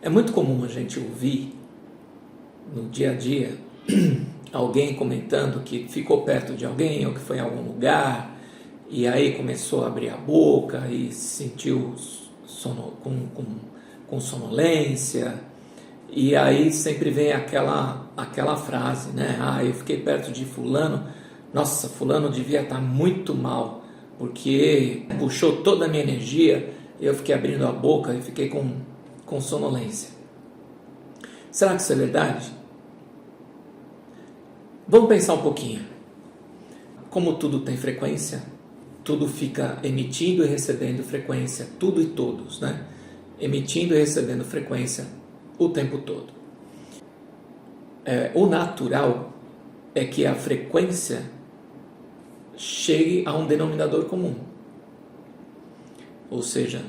É muito comum a gente ouvir no dia a dia alguém comentando que ficou perto de alguém ou que foi em algum lugar e aí começou a abrir a boca e se sentiu com sonolência, e aí sempre vem aquela frase, né? Ah, eu fiquei perto de fulano, nossa, fulano devia estar muito mal, porque puxou toda a minha energia, eu fiquei abrindo a boca e fiquei com sonolência. Será que isso é verdade? Vamos pensar um pouquinho. Como tudo tem frequência, tudo fica emitindo e recebendo frequência, tudo e todos, né? Emitindo e recebendo frequência o tempo todo. O natural é que a frequência chegue a um denominador comum. Ou seja,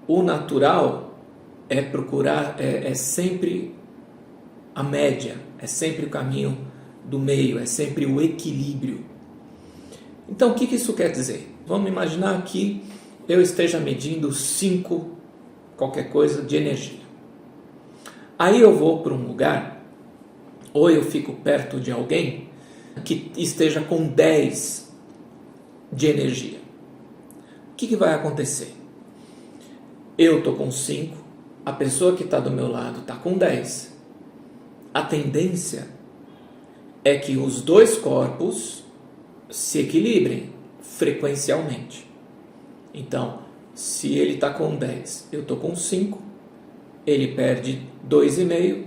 o natural é procurar, é sempre a média, é sempre o caminho do meio, é sempre o equilíbrio. Então, o que isso quer dizer? Vamos imaginar que eu esteja medindo 5 qualquer coisa de energia. Aí eu vou para um lugar, ou eu fico perto de alguém que esteja com 10 de energia. O que vai acontecer? Eu estou com 5, a pessoa que está do meu lado está com 10. A tendência é que os dois corpos se equilibrem frequencialmente. Então, se ele está com 10, eu estou com 5, ele perde 2,5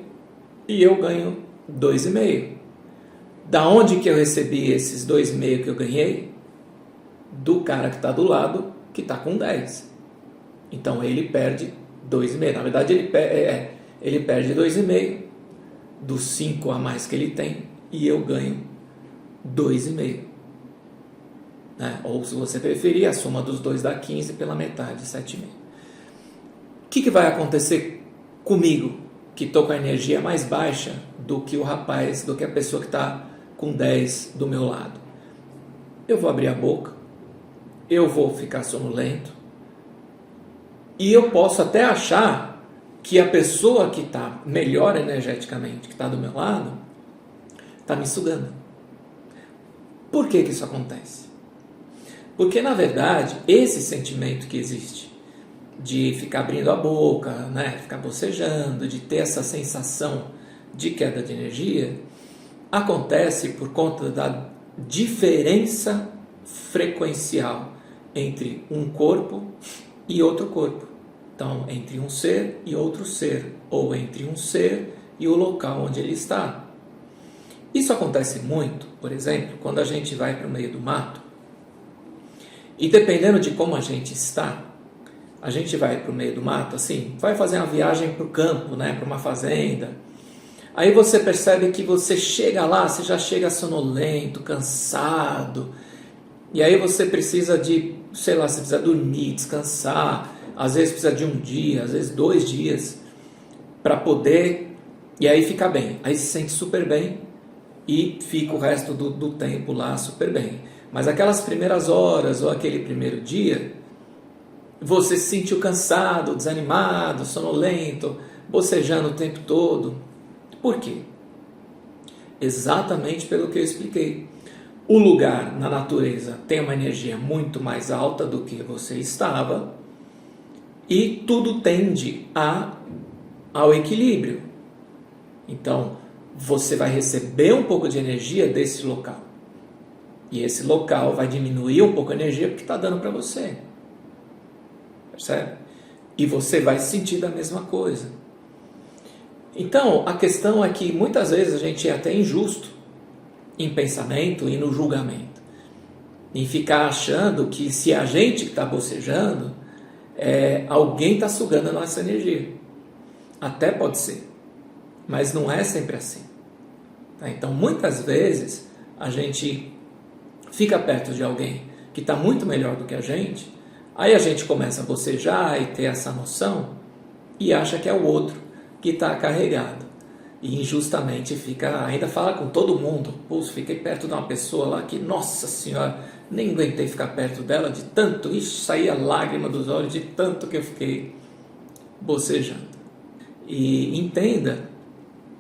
e eu ganho 2,5. Da onde que eu recebi esses 2,5 que eu ganhei? Do cara que está do lado, que está com 10. Então, ele perde 2,5. Na verdade, ele perde 2,5 dos 5 a mais que ele tem e eu ganho 2,5. Né? Ou, se você preferir, a soma dos dois dá 15 pela metade, 7,5. O que vai acontecer comigo, que estou com a energia mais baixa do que o rapaz, do que a pessoa que está com 10 do meu lado? Eu vou abrir a boca, eu vou ficar sonolento, e eu posso até achar que a pessoa que está melhor energeticamente, que está do meu lado, está me sugando. Por que isso acontece? Porque, na verdade, esse sentimento que existe de ficar abrindo a boca, né, ficar bocejando, de ter essa sensação de queda de energia, acontece por conta da diferença frequencial entre um corpo e outro corpo. Então, entre um ser e outro ser, ou entre um ser e o local onde ele está. Isso acontece muito, por exemplo, quando a gente vai para o meio do mato, e dependendo de como a gente está, a gente vai para o meio do mato, assim, vai fazer uma viagem para o campo, né, para uma fazenda. Aí você percebe que você chega lá, você já chega sonolento, cansado, e aí você precisa de, sei lá, você precisa dormir, descansar, às vezes precisa de um dia, às vezes 2 dias, para poder, e aí fica bem, aí se sente super bem, e fica o resto do tempo lá super bem. Mas aquelas primeiras horas ou aquele primeiro dia, você se sentiu cansado, desanimado, sonolento, bocejando o tempo todo. Por quê? Exatamente pelo que eu expliquei. O lugar na natureza tem uma energia muito mais alta do que você estava e tudo tende ao equilíbrio. Então, você vai receber um pouco de energia desse local. E esse local vai diminuir um pouco a energia porque está dando para você. Percebe? E você vai sentir da mesma coisa. Então, a questão é que muitas vezes a gente é até injusto em pensamento e no julgamento. Em ficar achando que se a gente está bocejando, alguém está sugando a nossa energia. Até pode ser. Mas não é sempre assim. Tá? Então, muitas vezes, a gente fica perto de alguém que está muito melhor do que a gente, aí a gente começa a bocejar e ter essa noção e acha que é o outro que está carregado. E injustamente ainda fala com todo mundo. Pô, fiquei perto de uma pessoa lá que, nossa senhora, nem aguentei ficar perto dela de tanto, saía lágrima dos olhos de tanto que eu fiquei bocejando. E entenda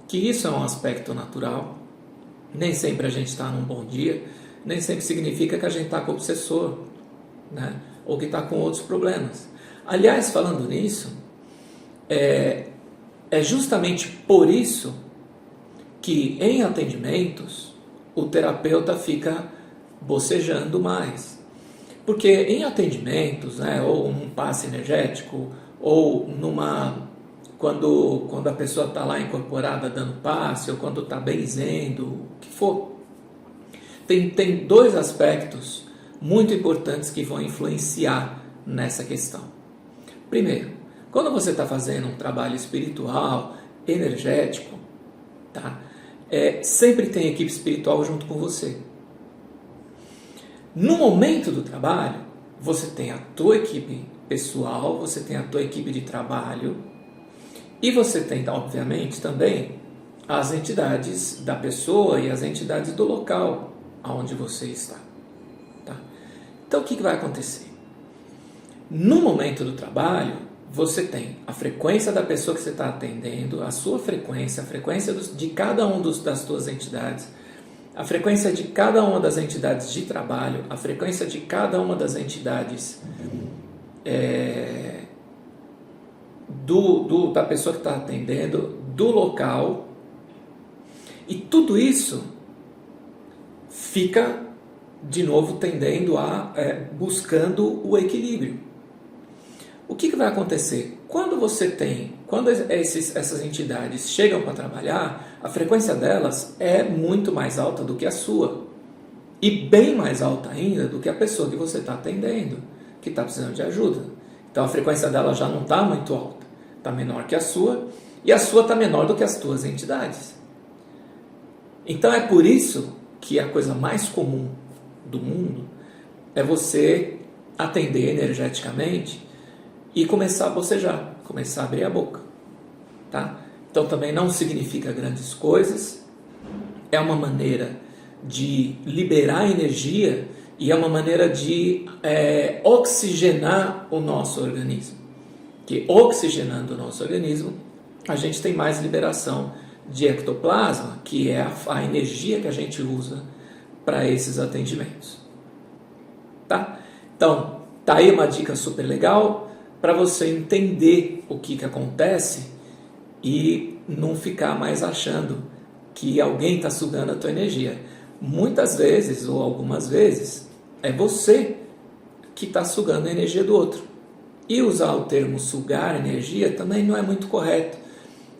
que isso é um aspecto natural. Nem sempre a gente está num bom dia, nem sempre significa que a gente está com obsessor, né? Ou que está com outros problemas. Aliás, falando nisso, é justamente por isso que em atendimentos o terapeuta fica bocejando mais. Porque em atendimentos, né, ou num passe energético, ou quando a pessoa está lá incorporada dando passe, ou quando está benzendo, o que for, tem dois aspectos muito importantes que vão influenciar nessa questão. Primeiro, quando você está fazendo um trabalho espiritual, energético, tá? Sempre tem equipe espiritual junto com você. No momento do trabalho, você tem a tua equipe pessoal, você tem a tua equipe de trabalho e você tem, obviamente, também as entidades da pessoa e as entidades do local onde você está. Tá? Então, o que vai acontecer? No momento do trabalho, você tem a frequência da pessoa que você está atendendo, a sua frequência, a frequência de cada uma das suas entidades, a frequência de cada uma das entidades de trabalho, a frequência de cada uma das entidades da pessoa que está atendendo, do local, e tudo isso fica, de novo, tendendo buscando o equilíbrio. O que vai acontecer? Quando essas entidades chegam para trabalhar, a frequência delas é muito mais alta do que a sua. E bem mais alta ainda do que a pessoa que você está atendendo, que está precisando de ajuda. Então a frequência dela já não está muito alta, está menor que a sua, e a sua está menor do que as tuas entidades. Então é por isso que a coisa mais comum do mundo é você atender energeticamente e começar a bocejar, começar a abrir a boca, tá? Então também não significa grandes coisas, é uma maneira de liberar energia e é uma maneira de oxigenar o nosso organismo, que oxigenando o nosso organismo, a gente tem mais liberação de ectoplasma, que é a energia que a gente usa para esses atendimentos, tá? Então, tá aí uma dica super legal para você entender o que acontece e não ficar mais achando que alguém está sugando a tua energia. Muitas vezes, ou algumas vezes, é você que está sugando a energia do outro. E usar o termo sugar energia também não é muito correto,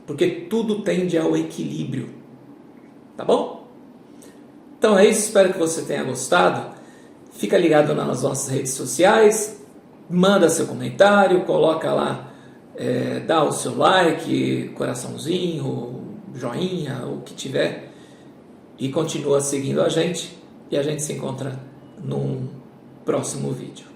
porque tudo tende ao equilíbrio. Tá bom? Então é isso, espero que você tenha gostado. Fica ligado nas nossas redes sociais, manda seu comentário, coloca lá, dá o seu like, coraçãozinho, joinha, o que tiver, e continua seguindo a gente, e a gente se encontra num próximo vídeo.